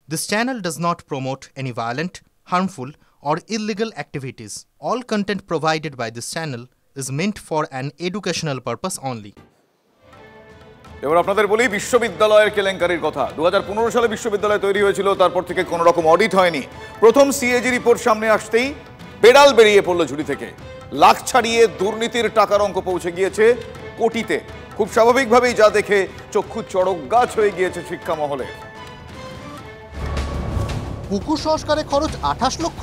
This channel does not promote any violent, harmful, or illegal activities. All content provided by this channel is meant for an educational purpose only. এবার আপনাদের বলি বিশ্ববিদ্যালয়ের কেলেঙ্কারির কথা। 2015 সালে বিশ্ববিদ্যালয় তৈরি হয়েছিল, তারপর থেকে কোনো রকম অডিট হয়নি। প্রথম সিএজি রিপোর্ট সামনে আসতেই বেড়াল বেরিয়ে পড়ল ঝুড়ি থেকে। লাখ ছাড়িয়ে দুর্নীতির টাকার অঙ্ক পৌঁছে গিয়েছে কোটিতে। খুব স্বাভাবিকভাবেই যা দেখে চক্ষু চড়ক গাছ হয়ে গিয়েছে শিক্ষা মহলে। পুকুর সংস্কারে খরচ 28 লক্ষ,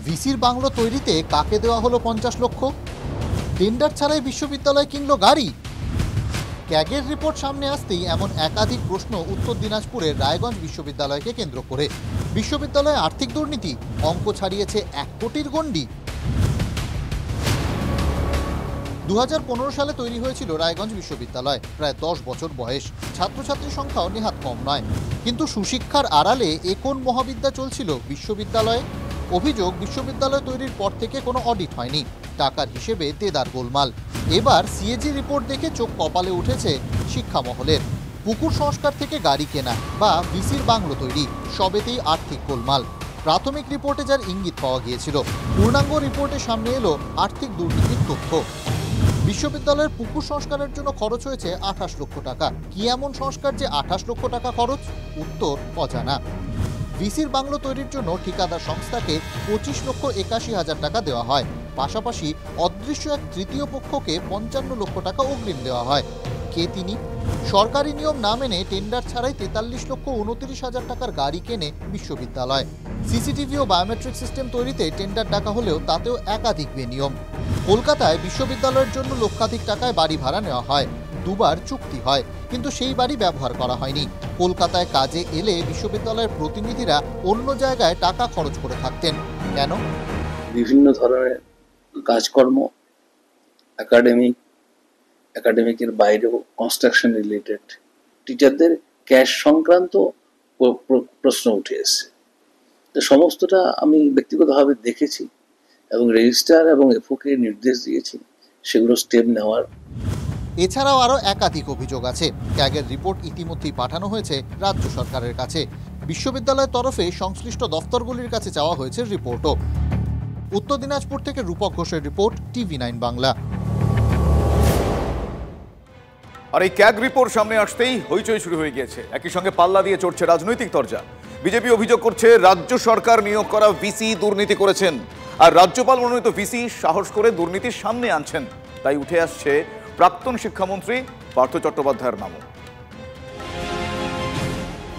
ভিসির বাংলো তৈরিতে কাকে দেওয়া হলো 50 লক্ষ, টেন্ডার ছাড়াই বিশ্ববিদ্যালয় কিনল গাড়ি। ক্যাগের রিপোর্ট সামনে আসতেই এমন একাধিক প্রশ্ন উত্তর দিনাজপুরের রায়গঞ্জ বিশ্ববিদ্যালয়কে কেন্দ্র করে। বিশ্ববিদ্যালয়ে আর্থিক দুর্নীতি, অঙ্ক ছাড়িয়েছে 1 কোটির গণ্ডি। 2015 সালে তৈরি হয়েছিল রায়গঞ্জ বিশ্ববিদ্যালয়, প্রায় 10 বছর বয়স, ছাত্রছাত্রীর সংখ্যাও নেহাত কম নয়। কিন্তু সুশিক্ষার আড়ালে কোন মহাবিদ্যা চলছিল বিশ্ববিদ্যালয়ে? অভিযোগ, বিশ্ববিদ্যালয় তৈরির পর থেকে কোনো অডিট হয়নি, টাকার হিসেবে দেদার গোলমাল। এবার সিএজি রিপোর্ট দেখে চোখ কপালে উঠেছে শিক্ষা মহলের। পুকুর সংস্কার থেকে গাড়ি কেনা বা ভিসির বাংলো তৈরি, সবেতেই আর্থিক গোলমাল। প্রাথমিক রিপোর্টে যার ইঙ্গিত পাওয়া গিয়েছিল, পূর্ণাঙ্গ রিপোর্টে সামনে এলো আর্থিক দুর্নীতির তথ্য। বিশ্ববিদ্যালয়ের পুকুর সংস্কারের জন্য খরচ হয়েছে 28 লক্ষ টাকা। কি এমন সংস্কার যে 28 লক্ষ টাকা খরচ? উত্তর অজানা। ভিসির বাংলো তৈরির জন্য ঠিকাদার সংস্থাকে 25,81,000 টাকা দেওয়া হয়। পাশাপাশি অদৃশ্য এক তৃতীয় পক্ষকে 55 লক্ষ টাকা অগ্রিম দেওয়া হয়। কে তিনি? সরকারি নিয়ম না মেনে টেন্ডার ছাড়াই 43,29,000 টাকার গাড়ি কেনে বিশ্ববিদ্যালয়। সিসিটিভি ও বায়োমেট্রিক সিস্টেম তৈরিতে টেন্ডার ডাকা হলেও তাতেও একাধিক বেনিয়ম। কলকাতায় বিশ্ববিদ্যালয়ের জন্য লক্ষাধিক টাকায় বাড়ি ভাড়া নেওয়া হয়, 2বার চুক্তি হয়, কিন্তু সেই বাড়ি ব্যবহার করা হয়নি। কলকাতায় কাজে এলে বিশ্ববিদ্যালয়ের প্রতিনিধিরা অন্য জায়গায় টাকা খরচ করে থাকতেন। কেন? বিভিন্ন ধরনের কাজকর্ম, একাডেমিকের বাইরেও কনস্ট্রাকশন রিলেটেড, টিচারদের ক্যাশ সংক্রান্ত প্রশ্ন উঠে এসেছে। তো সমস্তটা আমি ব্যক্তিগতভাবে দেখেছি এবং রেজিস্ট্রার এবং এফওকে নির্দেশ দিয়েছি সেগুলো স্টেপ নেওয়ার। এছাড়াও আরও একাধিক অভিযোগ আছে। ক্যাগের রিপোর্ট ইতিমধ্যেই পাঠানো হয়েছে রাজ্য সরকারের কাছে। বিশ্ববিদ্যালয়ের তরফে সংশ্লিষ্ট দফতরগুলির কাছে চাওয়া হয়েছে রিপোর্টও। উত্তর দিনাজপুর থেকে রূপক ঘোষের রিপোর্ট, TV9 বাংলা। আর এই ক্যাগ রিপোর্ট সামনে আসতেই হইচই শুরু হয়ে গিয়েছে। একই সঙ্গে পাল্লা দিয়ে চড়ছে রাজনৈতিক তরজা। বিজেপি অভিযোগ করছে রাজ্য সরকার নিয়োগ করা ভিসি দুর্নীতি করেছেন, আর রাজ্যপাল মনোনীত ভিসি সাহস করে দুর্নীতির সামনে আনছেন। তাই উঠে আসছে প্রাক্তন শিক্ষামন্ত্রী পার্থ চট্টোপাধ্যায়ের নামও।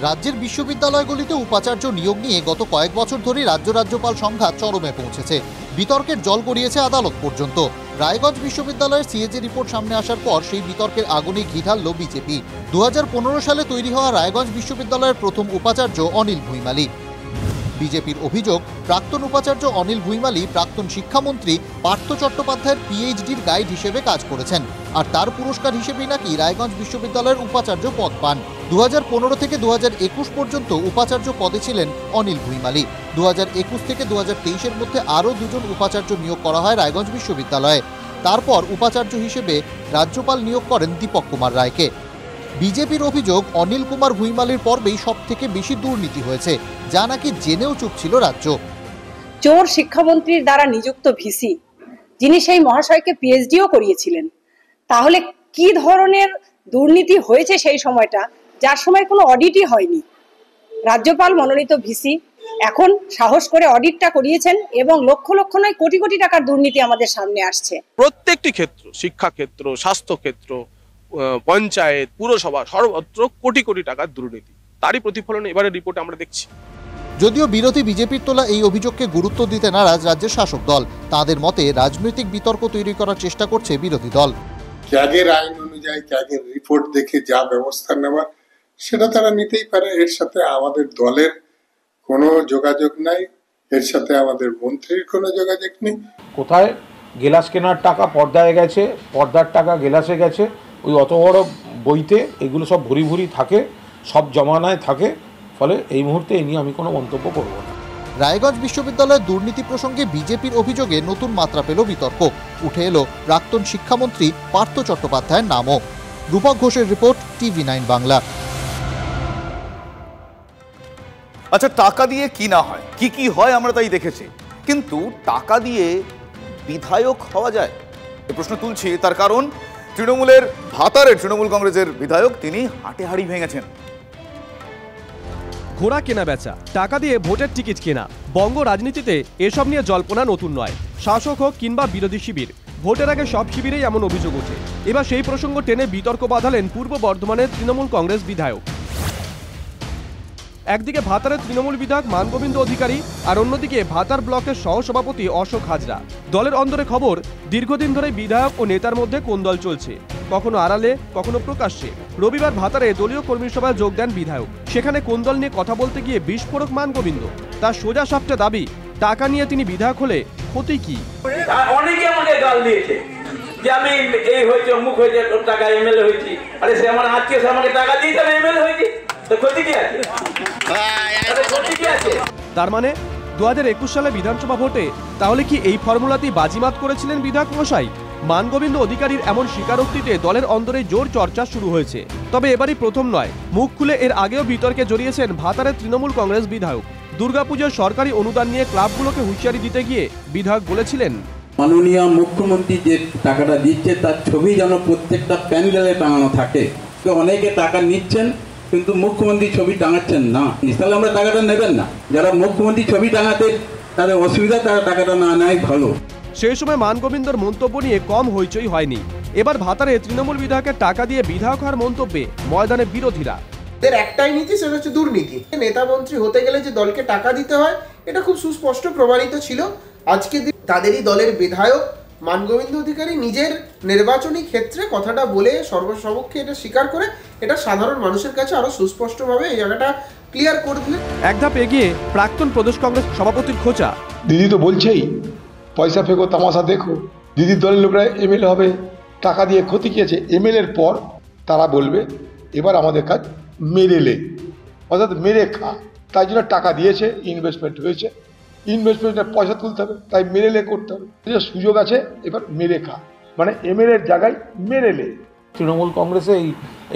রাজ্যের বিশ্ববিদ্যালয়গুলিতে উপাচার্য নিয়োগ নিয়ে গত কয়েক বছর ধরে রাজ্যপাল সংঘাত চরমে পৌঁছেছে। বিতর্কের জল গড়িয়েছে আদালত পর্যন্ত। রায়গঞ্জ বিশ্ববিদ্যালয়ের সিএজি রিপোর্ট সামনে আসার পর সেই বিতর্কের আগুনে ঘি ঢালল বিজেপি। 2015 সালে তৈরি হওয়া রায়গঞ্জ বিশ্ববিদ্যালয়ের প্রথম উপাচার্য অনিল ভুইমালি। বিজেপির অভিযোগ, প্রাক্তন উপাচার্য অনিল ভুইমালি প্রাক্তন শিক্ষামন্ত্রী পার্থ চট্টোপাধ্যায়ের পিএইচডির গাইড হিসেবে কাজ করেছেন, আর তার পুরস্কার হিসেবেই নাকি রায়গঞ্জ বিশ্ববিদ্যালয়ের উপাচার্য পদ পান। 2015 থেকে 2021 পর্যন্ত উপাচার্য পদে ছিলেন অনিল ভুইমালি। 2021 থেকে 2023-এর মধ্যে আরও 2 জন উপাচার্য নিয়োগ করা হয় রায়গঞ্জ বিশ্ববিদ্যালয়ে। তারপর উপাচার্য হিসেবে রাজ্যপাল নিয়োগ করেন দীপক কুমার রায়কে। বিজেপির অভিযোগ, অনিল কুমার ভুইমালির পর্বেই সব থেকে বেশি দুর্নীতি হয়েছে, যা নাকি জেনেও চুপ ছিল রাজ্য। চোর শিক্ষামন্ত্রীর দ্বারা নিযুক্ত ভিসি, যিনি সেই মহাশয়কে পিএইচডিও করিয়েছিলেন, তাহলে কি ধরনের দুর্নীতি হয়েছে সেই সময়টা, যার সময় কোনো অডিটই হয়নি? রাজ্যপাল মনোনীত ভিসি এখন সাহস করে অডিটটা করিয়েছেন এবং লক্ষ লক্ষ নয় কোটি কোটি টাকার দুর্নীতি আমাদের সামনে আসছে। প্রত্যেকটি ক্ষেত্র, শিক্ষা ক্ষেত্র, স্বাস্থ্য ক্ষেত্র, পঞ্চায়েত, পুরসভা, সর্বত্র কোটি কোটি টাকার দুর্নীতি। তারই প্রতিফলন এবারে রিপোর্টে আমরা দেখছি। যদিও বিরোধী বিজেপির তোলা এই অভিযোগকে গুরুত্ব দিতে নারাজ রাজ্যের শাসক দল। তাদের মতে রাজনৈতিক বিতর্ক তৈরি করার চেষ্টা করছে বিরোধী দল। ক্যাগের আইন অনুযায়ী ক্যাগের রিপোর্ট দেখে যা ব্যবস্থা নেওয়ার সেটা তারা নিতেই পারে। এর সাথে আমাদের দলের কোনো যোগাযোগ নাই, এর সাথে আমাদের মন্ত্রীর কোনো যোগাযোগ নেই। কোথায় গেলাস কেনার টাকা পর্দায় গেছে, পর্দার টাকা গেলাসে গেছে, ওই অত বড় বইতে এগুলো সব ভরি ভরি থাকে, সব জমানায় থাকে। ফলে এই মুহূর্তে এই নিয়ে আমি কোনো মন্তব্য করব না। রায়গঞ্জ বিশ্ববিদ্যালয়ের দুর্নীতি প্রসঙ্গে বিজেপির অভিযোগে নতুন মাত্রা পেল বিতর্ক। উঠে এলো প্রাক্তন শিক্ষামন্ত্রী পার্থ চট্টোপাধ্যায়ের নামও। রূপক ঘোষের রিপোর্ট, TV9 বাংলা। আচ্ছা, টাকা দিয়ে কি না হয়, কি কি হয় আমরা তাই দেখেছি, কিন্তু টাকা দিয়ে বিধায়ক হওয়া যায়? এই প্রশ্ন তুলছি তার কারণ তৃণমূলের ভাতারের তৃণমূল কংগ্রেসের বিধায়ক তিনি হাটে হাড়ি ভেঙেছেন। ঘোড়া কেনা বেচা, টাকা দিয়ে ভোটের টিকিট কেনা, বঙ্গ রাজনীতিতে এসব নিয়ে জল্পনা নতুন নয়। শাসক হোক কিংবা বিরোধী শিবির, ভোটের আগে সব শিবিরেই এমন অভিযোগ ওঠে। এবার সেই প্রসঙ্গ টেনে বিতর্ক বাঁধালেন পূর্ব বর্ধমানের তৃণমূল কংগ্রেস বিধায়ক। একদিকে ভাতারের তৃণমূল বিধায়ক মানগোবিন্দ অধিকারী, আর অন্যদিকে ভাতার ব্লকের সহসভাপতি অশোক হাজরা। দলের অন্দরে খবর, দীর্ঘদিন ধরে বিধায়ক ও নেতার মধ্যে কোন্দল চলছে, কখনো আড়ালে কখনো প্রকাশ্যে। রবিবার ভাতারে দলীয় কর্মী সভায় যোগ দেন বিধায়ক। সেখানে কোন্দল নিয়ে কথা বলতে গিয়ে বিস্ফোরক মানগোবিন্দ। তার সোজা সাপটা দাবি, টাকা নিয়ে তিনি বিধায়ক হলে ক্ষতি কি? অনেকে আমাকে গাল দিয়েছে যে আমি এই হয়েছে, অমুক হয়েছে, টাকা এমএলএ হয়েছি। আরে সে আমার আত্মীয়, আমাকে টাকা দিয়েছে, আমি এমএলএ হয়েছি, তো ক্ষতি কি আছে? তার মানে 2021 সালে বিধানসভা ভোটে তাহলে কি এই ফর্মুলাতেই বাজিমাত করেছিলেন বিধায়ক মশাই? মানগোবিন্দ অধিকারীর এমন স্বীকারোক্তিতে দলের অন্দরে জোর চর্চা শুরু হয়েছে। তবে এবারই প্রথম নয়, মুখ খুলে এর আগেও বিতর্কে জড়িয়েছেন ভাতারের তৃণমূল কংগ্রেস বিধায়ক। দুর্গাপুজোর সরকারি অনুদান নিয়ে ক্লাবগুলোকে হুঁশিয়ারি দিতে গিয়ে বিধায়ক বলেছিলেন, মাননীয় মুখ্যমন্ত্রী যে টাকাটা দিচ্ছে তার ছবি যেন প্রত্যেকটা প্যান্ডেলে টাঙানো থাকে। অনেকে টাকা নিচ্ছেন কিন্তু মুখ্যমন্ত্রী ছবি টাঙাচ্ছেন না, তাহলে আমরা টাকাটা নেবেন না। যারা মুখ্যমন্ত্রী ছবি টাঙাতে তাদের অসুবিধা, তারা টাকাটা না নেয় ভালো। সেই সময় মানগোবিন্দর মন্তব্য নিয়ে কম হইচই হয়নি। এবার ভাতারে তৃণমূল বিধায়কের টাকা দিয়ে বিধায়ক হওয়ার মন্তব্যে ময়দানে বিরোধীরা। এদের একটাই নীতি, সেটা হচ্ছে দুর্নীতি। নেতা মন্ত্রী হতে গেলে যে দলকে টাকা দিতে হয়, এটা খুব সুস্পষ্ট প্রমাণিত ছিল। আজকে তাদেরই দলের বিধায়ক মানগোবিন্দ অধিকারী নিজের নির্বাচনী ক্ষেত্রে কথাটা বলে সর্বসমক্ষে এটা স্বীকার করে এটা সাধারণ মানুষের কাছে আরো সুস্পষ্টভাবে এই জায়গাটা ক্লিয়ার করে দিলেন। এক ধাপ এগিয়ে প্রাক্তন প্রদেশ কংগ্রেস সভাপতির খোঁচা, দিদি তো বলছেই পয়সা ফেঁকো, তামাশা দেখো। দিদির দলের লোকরা এমএলএ হবে, টাকা দিয়ে ক্ষতি কি আছে? এমএলএর পর তারা বলবে এবার আমাদের কাজ মেরেলে, অর্থাৎ মেরে খা। তাই জন্য টাকা দিয়েছে, ইনভেস্টমেন্ট হয়েছে, ইনভেস্টমেন্টের পয়সা তুলতে হবে, তাই মেরেলে করতে হবে। সুযোগ আছে, এবার মেরে খা, মানে এমএলএর জায়গায় মেরেলে। তৃণমূল কংগ্রেসে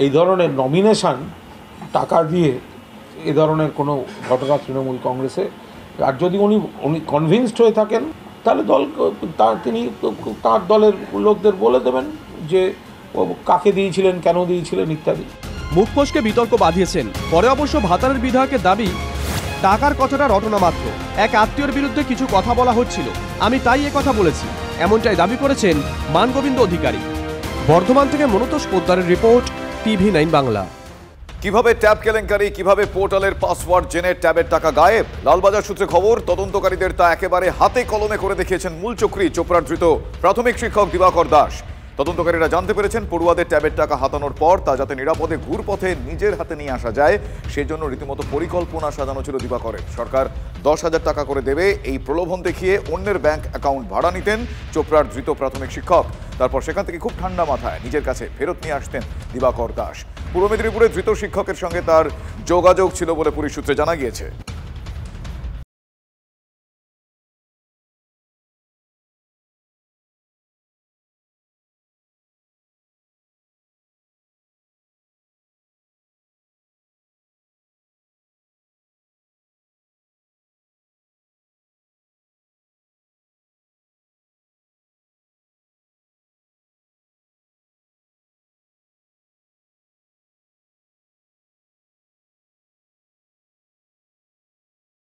এই ধরনের নমিনেশন টাকা দিয়ে এ ধরনের কোনো ঘটনা তৃণমূল কংগ্রেসে, আর যদি উনি কনভিন্সড হয়ে থাকেন তাহলে তিনি তার দলের লোকদের বলে দেবেন যে কাকে দিয়েছিলেন, কেন দিয়েছিলেন ইত্যাদি। মুখ ফসকে বিতর্ক বাঁধিয়েছেন। পরে অবশ্য ভাতারের বিধায়কের দাবি, টাকার কথাটা রটনা মাত্র, এক আত্মীয়র বিরুদ্ধে কিছু কথা বলা হচ্ছিল, আমি তাই এ কথা বলেছি, এমনটাই দাবি করেছেন মানগোবিন্দ অধিকারী। বর্ধমান থেকে মনোতোষ পোদ্দারের রিপোর্ট, TV9 বাংলা। কিভাবে ট্যাব কেলেঙ্কারি, কিভাবে পোর্টালের পাসওয়ার্ড জেনে ট্যাবের টাকা গায়েব? লালবাজার সূত্রে খবর, তদন্তকারীদের তা একেবারে হাতে কলমে করে দেখিয়েছেন মূলচক্রী চোপড়ার ধৃত প্রাথমিক শিক্ষক দিবাকর দাস। তদন্তকারীরা জানতে পেরেছেন পড়ুয়াদের ট্যাবের টাকা হাতানোর পর তা যাতে নিরাপদে ঘুরপথে নিজের হাতে নিয়ে আসা যায়, সেজন্য রীতিমতো পরিকল্পনা সাজানো ছিল দিবাকরের। সরকার 10,000 টাকা করে দেবে এই প্রলোভন দেখিয়ে অন্যের ব্যাংক অ্যাকাউন্ট ভাড়া নিতেন চোপড়ার ধৃত প্রাথমিক শিক্ষক। তারপর সেখান থেকে খুব ঠান্ডা মাথায় নিজের কাছে ফেরত নিয়ে আসতেন দিবাকর দাস। পূর্ব মেদিনীপুরে ধৃত শিক্ষকের সঙ্গে তার যোগাযোগ ছিল বলে পুলিশ সূত্রে জানা গিয়েছে।